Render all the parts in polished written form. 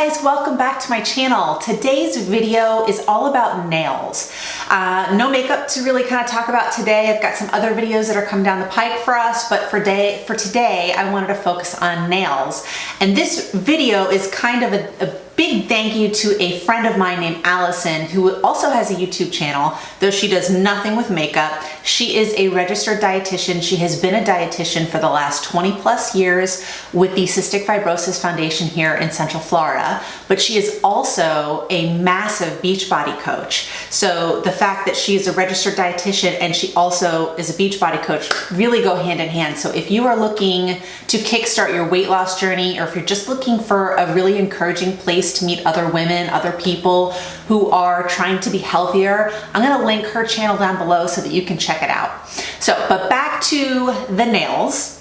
guys, welcome back to my channel. Today's video is all about nails. No makeup to really kind of talk about today. I've got some other videos that are coming down the pike for us, but for today, I wanted to focus on nails. And this video is kind of a big thank you to a friend of mine named Allison, who also has a YouTube channel, though she does nothing with makeup. She is a registered dietitian. She has been a dietitian for the last 20 plus years with the Cystic Fibrosis Foundation here in Central Florida, but she is also a massive Beachbody coach. So the fact that she is a registered dietitian and she also is a Beachbody coach really go hand in hand. So if you are looking to kickstart your weight loss journey, or if you're just looking for a really encouraging place to meet other women, other people who are trying to be healthier, I'm gonna link her channel down below so that you can check it out. So, but back to the nails.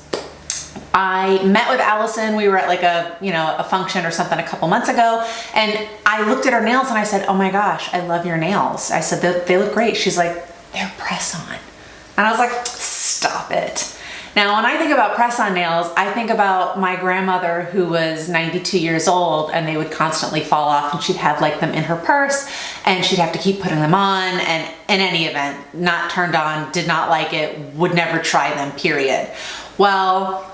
I met with Allison. We were at like a function or something a couple months ago, and I looked at her nails and I said, "Oh my gosh, I love your nails." I said, "They look great." She's like, "They're press-on." And I was like, "Stop it." Now, when I think about press-on nails, I think about my grandmother who was 92 years old, and they would constantly fall off, and she'd have like them in her purse and she'd have to keep putting them on, and in any event, not turned on, did not like it, would never try them, period. Well,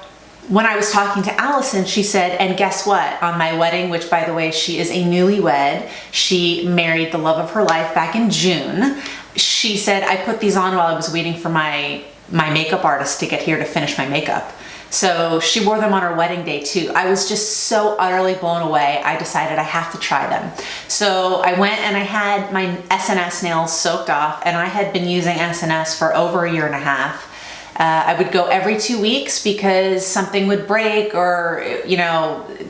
when I was talking to Allison, she said, and guess what? On my wedding, which by the way, she is a newlywed, she married the love of her life back in June. She said, I put these on while I was waiting for my makeup artist to get here to finish my makeup. So she wore them on her wedding day too. I was just so utterly blown away. I decided I have to try them. So I went and I had my SNS nails soaked off, and I had been using SNS for over a year and a half. I would go every 2 weeks because something would break, or,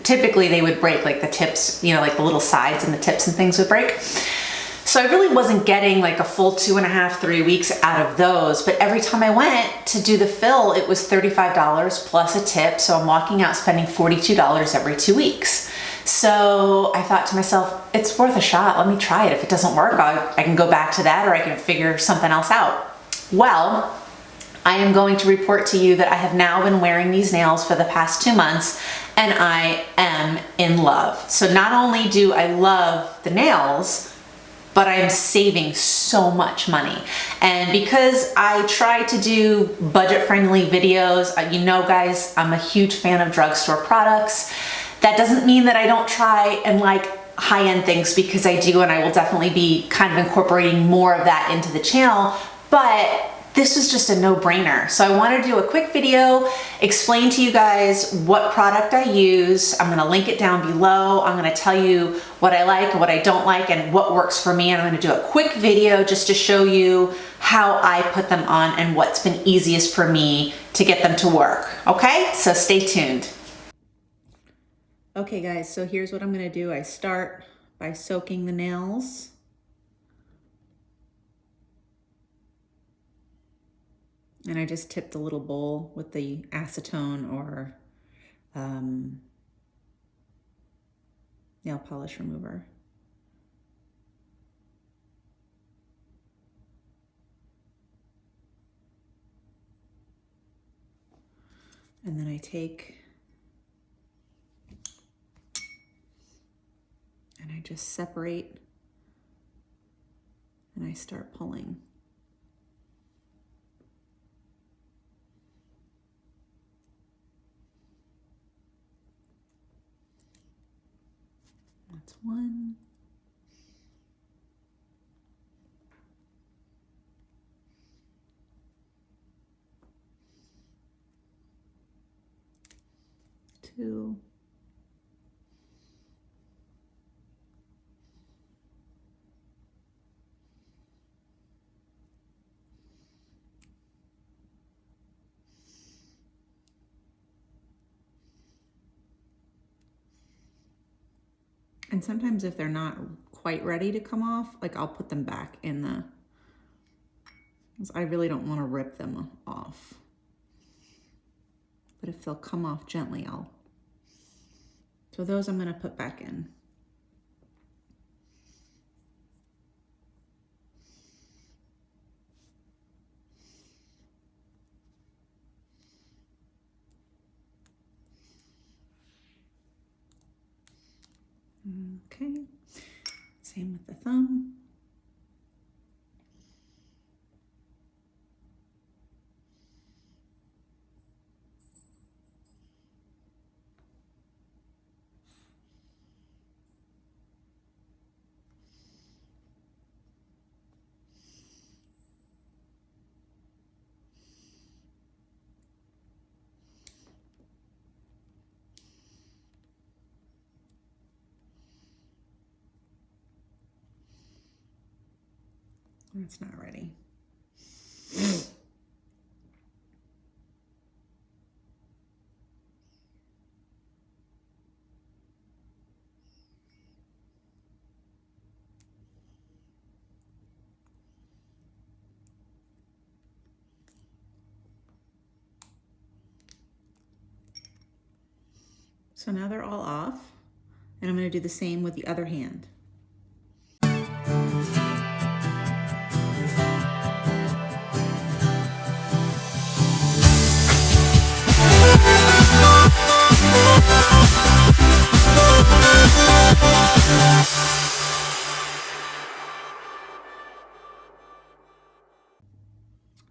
typically they would break, like the tips, like the little sides and the tips and things would break. So I really wasn't getting like a full 2.5, 3 weeks out of those, but every time I went to do the fill, it was $35 plus a tip. So I'm walking out spending $42 every 2 weeks. So I thought to myself, it's worth a shot. Let me try it. If it doesn't work, I can go back to that, or I can figure something else out. Well, I am going to report to you that I have now been wearing these nails for the past 2 months, and I am in love. So not only do I love the nails, but I am saving so much money. And because I try to do budget-friendly videos, guys, I'm a huge fan of drugstore products. That doesn't mean that I don't try and like high-end things, because I do, and I will definitely be kind of incorporating more of that into the channel, but this was just a no-brainer. So I wanted to do a quick video, explain to you guys what product I use. I'm gonna link it down below. I'm gonna tell you what I like and what I don't like and what works for me. And I'm gonna do a quick video just to show you how I put them on and what's been easiest for me to get them to work. Okay, so stay tuned. Okay guys, so here's what I'm gonna do. I start by soaking the nails. And I just tip the little bowl with the acetone or nail polish remover. And then I take and I just separate and I start pulling. That's one. Two. And sometimes if they're not quite ready to come off, like I'll put them back in the, I really don't want to rip them off. But if they'll come off gently, so those I'm going to put back in. Okay, same with the thumb. It's not ready. So now they're all off, and I'm going to do the same with the other hand.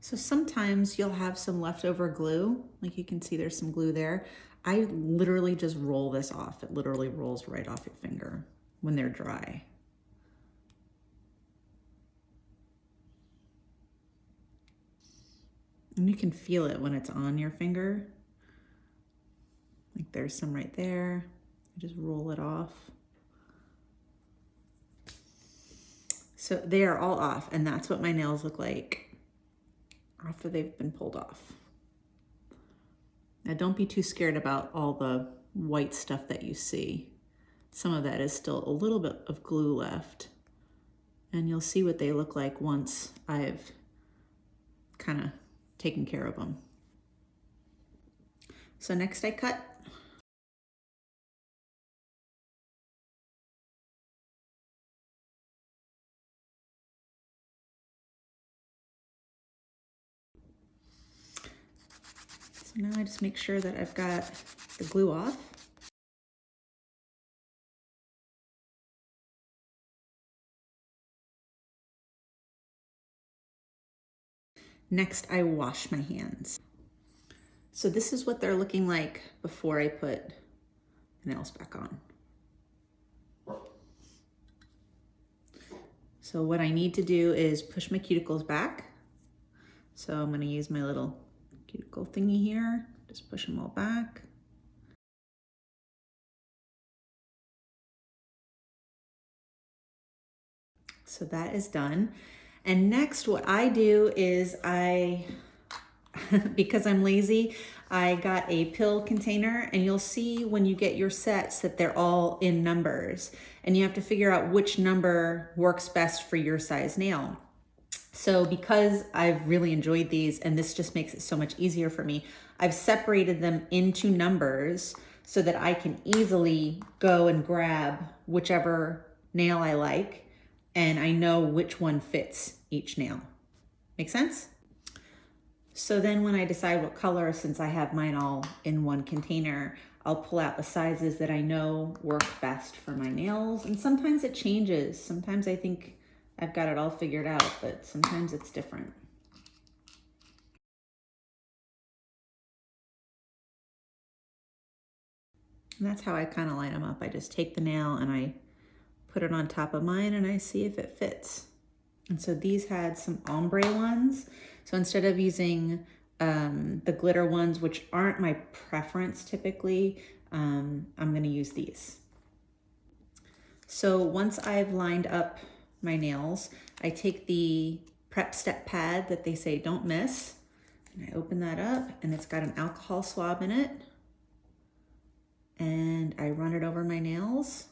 So sometimes you'll have some leftover glue, like you can see there's some glue there. I literally just roll this off. It literally rolls right off your finger when they're dry. And you can feel it when it's on your finger. Like there's some right there. You just roll it off. So they are all off, and that's what my nails look like after they've been pulled off. Now don't be too scared about all the white stuff that you see. Some of that is still a little bit of glue left, and you'll see what they look like once I've kind of taken care of them. So next I cut. So now I just make sure that I've got the glue off. Next, I wash my hands. So this is what they're looking like before I put the nails back on. So what I need to do is push my cuticles back. So I'm going to use my little cuticle thingy here, just push them all back. So that is done. And next what I do is because I'm lazy, I got a pill container, and you'll see when you get your sets that they're all in numbers, and you have to figure out which number works best for your size nail. So because I've really enjoyed these, and this just makes it so much easier for me, I've separated them into numbers so that I can easily go and grab whichever nail I like, and I know which one fits each nail. Make sense? So then when I decide what color, since I have mine all in one container, I'll pull out the sizes that I know work best for my nails. And sometimes it changes. Sometimes I think I've got it all figured out, but sometimes it's different. And that's how I kind of line them up. I just take the nail and I put it on top of mine and I see if it fits. And so these had some ombre ones. So instead of using the glitter ones, which aren't my preference typically, I'm gonna use these. So once I've lined up my nails, I take the prep step pad that they say don't miss, and I open that up, and it's got an alcohol swab in it, and I run it over my nails.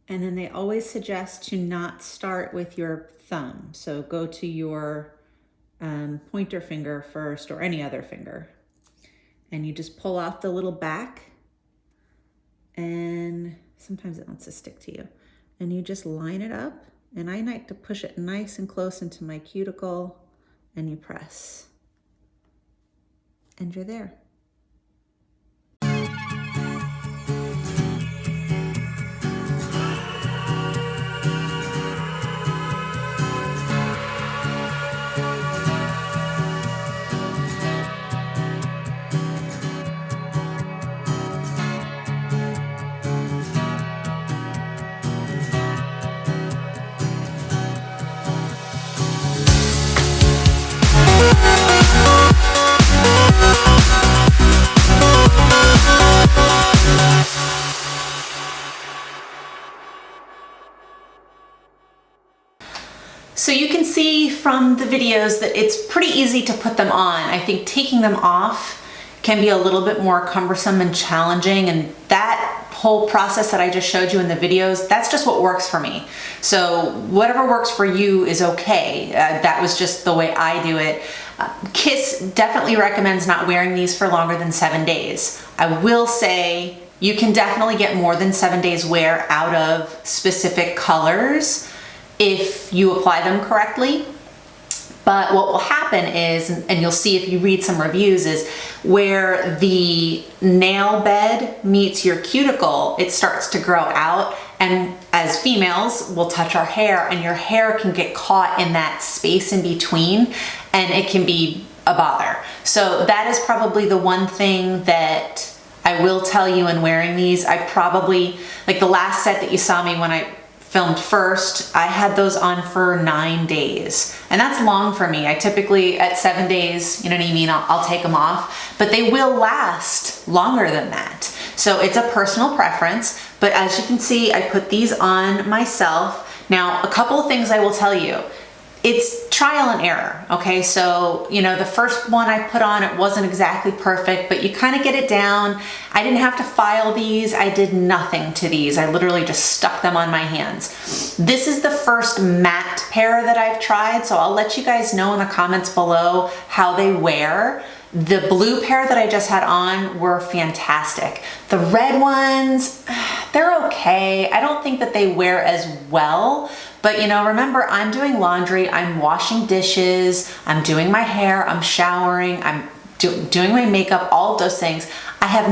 And then they always suggest to not start with your thumb. So go to your pointer finger first, or any other finger. And you just pull off the little back, and sometimes it wants to stick to you. And you just line it up And I like to push it nice and close into my cuticle, and you press. And you're there. So you can see from the videos that it's pretty easy to put them on. I think taking them off can be a little bit more cumbersome and challenging, and that whole process that I just showed you in the videos, that's just what works for me. So whatever works for you is okay. That was just the way I do it. Kiss definitely recommends not wearing these for longer than 7 days. I will say you can definitely get more than 7 days wear out of specific colors if you apply them correctly. But what will happen is, and you'll see if you read some reviews, is where the nail bed meets your cuticle, it starts to grow out. And as females, we'll touch our hair, and your hair can get caught in that space in between, and it can be a bother. So that is probably the one thing that I will tell you in wearing these. I probably, like the last set that you saw me when I filmed first, I had those on for 9 days, and that's long for me. I typically at 7 days, you know what I mean, I'll take them off, but they will last longer than that. So it's a personal preference, but as you can see, I put these on myself. Now, a couple of things I will tell you. It's trial and error, okay? So, you know, the first one I put on, it wasn't exactly perfect, but you kind of get it down. I didn't have to file these. I did nothing to these. I literally just stuck them on my hands. This is the first matte pair that I've tried, so I'll let you guys know in the comments below how they wear. The blue pair that I just had on were fantastic. The red ones, they're okay. I don't think that they wear as well. But you know, remember, I'm doing laundry, I'm washing dishes, I'm doing my hair, I'm showering, I'm doing my makeup, all of those things. I have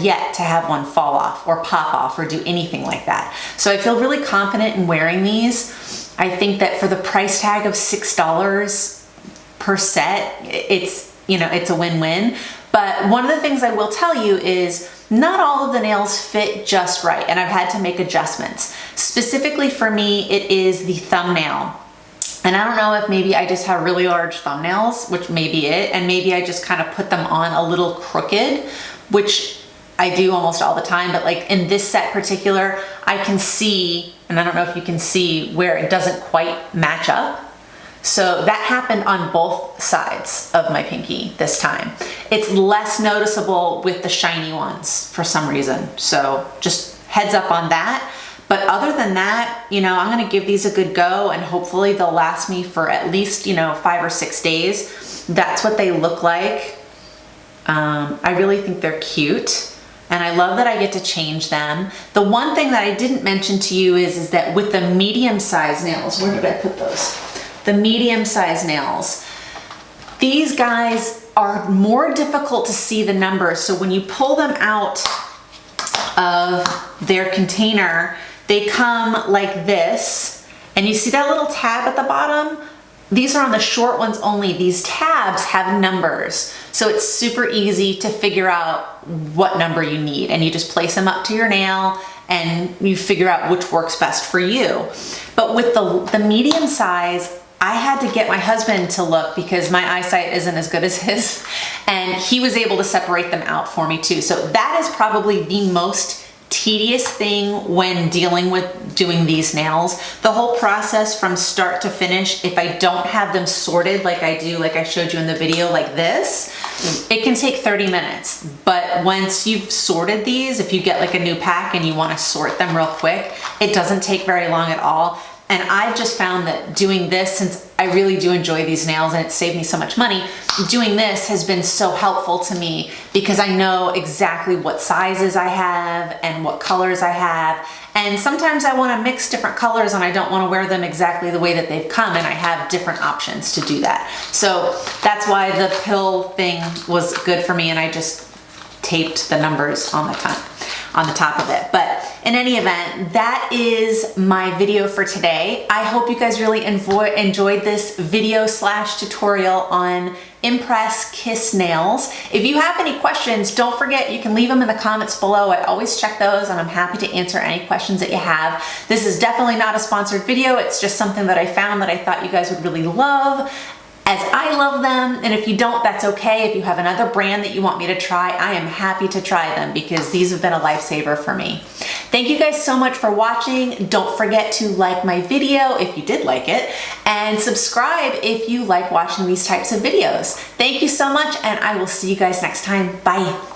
yet to have one fall off or pop off or do anything like that. So I feel really confident in wearing these. I think that for the price tag of $6 per set, it's, you know, it's a win-win. But one of the things I will tell you is not all of the nails fit just right, and I've had to make adjustments. Specifically for me, it is the thumbnail. And I don't know if maybe I just have really large thumbnails, which may be it, and maybe I just kind of put them on a little crooked, which I do almost all the time, but like in this set particular, I can see, and I don't know if you can see where it doesn't quite match up. So that happened on both sides of my pinky this time. It's less noticeable with the shiny ones for some reason. So just heads up on that. But other than that, you know, I'm gonna give these a good go, and hopefully they'll last me for at least, you know, 5 or 6 days. That's what they look like. I really think they're cute, and I love that I get to change them. The one thing that I didn't mention to you is that with the medium-sized nails, where did I put those? The medium-sized nails, these guys are more difficult to see the numbers. So when you pull them out of their container, they come like this, and you see that little tab at the bottom? These are on the short ones only. These tabs have numbers, so it's super easy to figure out what number you need, and you just place them up to your nail and you figure out which works best for you. But with the medium size, I had to get my husband to look because my eyesight isn't as good as his, and he was able to separate them out for me too. So that is probably the most tedious thing when dealing with doing these nails. The whole process from start to finish, if I don't have them sorted like I do, like I showed you in the video like this, it can take 30 minutes. But once you've sorted these, if you get like a new pack and you want to sort them real quick, it doesn't take very long at all. And I've just found that doing this, since I really do enjoy these nails and it saved me so much money, doing this has been so helpful to me because I know exactly what sizes I have and what colors I have. And sometimes I want to mix different colors and I don't want to wear them exactly the way that they've come, and I have different options to do that. So that's why the pill thing was good for me, and I just taped the numbers on the top of it. But in any event, that is my video for today. I hope you guys really enjoyed this video / tutorial on Impress Kiss nails. If you have any questions, don't forget you can leave them in the comments below. I always check those and I'm happy to answer any questions that you have. This is definitely not a sponsored video. It's just something that I found that I thought you guys would really love, as I love them. And if you don't, that's okay. If you have another brand that you want me to try, I am happy to try them because these have been a lifesaver for me. Thank you guys so much for watching. Don't forget to like my video if you did like it, and subscribe if you like watching these types of videos. Thank you so much, and I will see you guys next time. Bye.